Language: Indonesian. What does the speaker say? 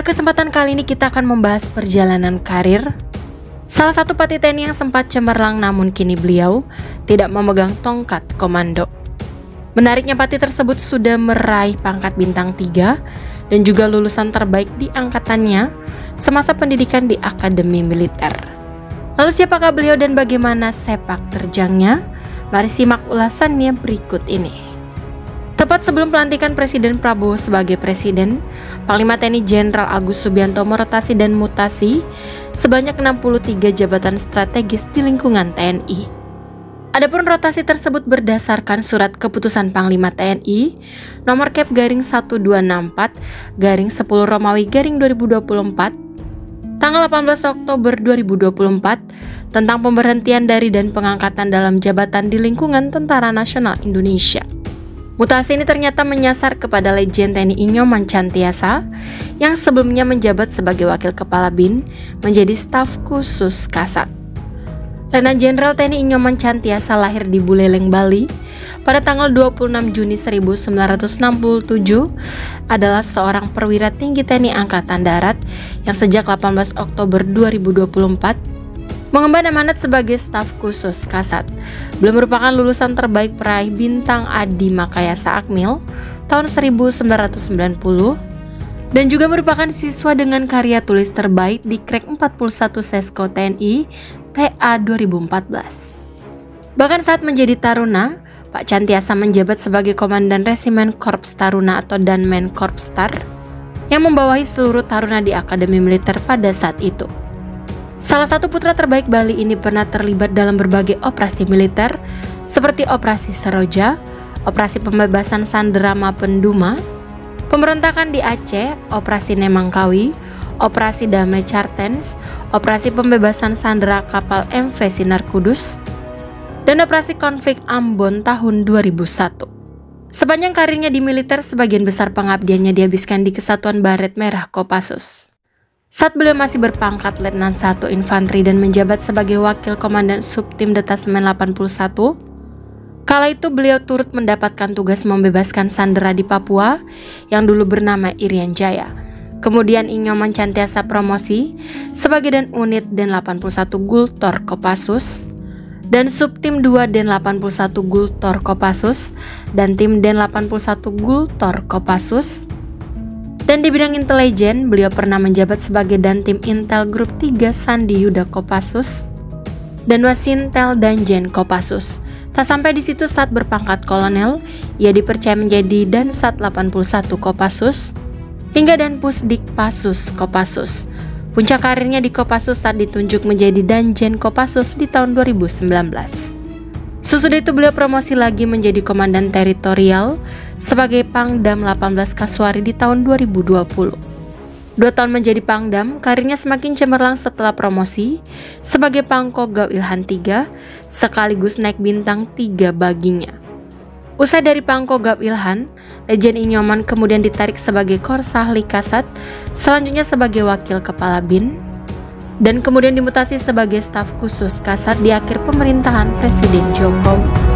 Pada kesempatan kali ini kita akan membahas perjalanan karir salah satu Pati TNI yang sempat cemerlang namun kini beliau tidak memegang tongkat komando. Menariknya Pati tersebut sudah meraih pangkat bintang 3 dan juga lulusan terbaik di angkatannya semasa pendidikan di Akademi Militer. Lalu siapakah beliau dan bagaimana sepak terjangnya? Mari simak ulasannya berikut ini. Tepat sebelum pelantikan Presiden Prabowo sebagai Presiden, Panglima TNI Jenderal Agus Subianto merotasi dan mutasi sebanyak 63 jabatan strategis di lingkungan TNI. Adapun rotasi tersebut berdasarkan surat keputusan Panglima TNI nomor Kep/1264/10 Romawi/2024 tanggal 18 Oktober 2024 tentang pemberhentian dari dan pengangkatan dalam jabatan di lingkungan Tentara Nasional Indonesia. Mutasi ini ternyata menyasar kepada Legend TNI Nyoman Cantiasa yang sebelumnya menjabat sebagai Wakil Kepala BIN menjadi staf khusus Kasat. Letnan Jenderal TNI Nyoman Cantiasa lahir di Buleleng, Bali pada tanggal 26 Juni 1967 adalah seorang perwira tinggi TNI Angkatan Darat yang sejak 18 Oktober 2024 mengemban amanat sebagai staf khusus Kasat. Beliau merupakan lulusan terbaik peraih Bintang Adi Makayasa Akmil tahun 1990 dan juga merupakan siswa dengan karya tulis terbaik di Krek 41 Sesko TNI TA 2014. Bahkan saat menjadi taruna, Pak Cantiasa menjabat sebagai Komandan Resimen Korps Taruna atau Danmen Korpstar yang membawahi seluruh taruna di Akademi Militer pada saat itu. Salah satu putra terbaik Bali ini pernah terlibat dalam berbagai operasi militer seperti Operasi Seroja, Operasi Pembebasan Sandera Mapenduma, pemberontakan di Aceh, Operasi Nemangkawi, Operasi Damai Cartens, Operasi Pembebasan Sandera Kapal MV Sinar Kudus, dan Operasi Konflik Ambon tahun 2001. Sepanjang karirnya di militer, sebagian besar pengabdiannya dihabiskan di Kesatuan Baret Merah Kopassus. Saat beliau masih berpangkat Letnan 1 Infanteri dan menjabat sebagai Wakil Komandan Subtim Detasemen 81, kala itu beliau turut mendapatkan tugas membebaskan sandera di Papua yang dulu bernama Irian Jaya. Kemudian Nyoman Cantiasa promosi sebagai Dan Unit Den 81 Gultor Kopassus dan Subtim 2 Den 81 Gultor Kopassus dan Tim Den 81 Gultor Kopassus. Dan di bidang intelijen, beliau pernah menjabat sebagai Dantim Intel Grup 3 Sandi Yuda Kopassus dan Wasintel Danjen Kopassus. Tak sampai di situ, saat berpangkat kolonel, ia dipercaya menjadi Dansat 81 Kopassus hingga Danpusdik Pasus Kopassus. Puncak karirnya di Kopassus saat ditunjuk menjadi Danjen Kopassus di tahun 2019. Sesudah itu beliau promosi lagi menjadi Komandan Teritorial sebagai Pangdam 18 Kasuari di tahun 2020. 2 tahun menjadi Pangdam, karirnya semakin cemerlang setelah promosi sebagai Pangkogap Ilhan 3 sekaligus naik bintang 3 baginya. Usai dari Pangkogap Ilhan, Legend Nyoman kemudian ditarik sebagai Korsahli Kasat, selanjutnya sebagai Wakil Kepala BIN, dan kemudian dimutasi sebagai staf khusus Kasat di akhir pemerintahan Presiden Jokowi.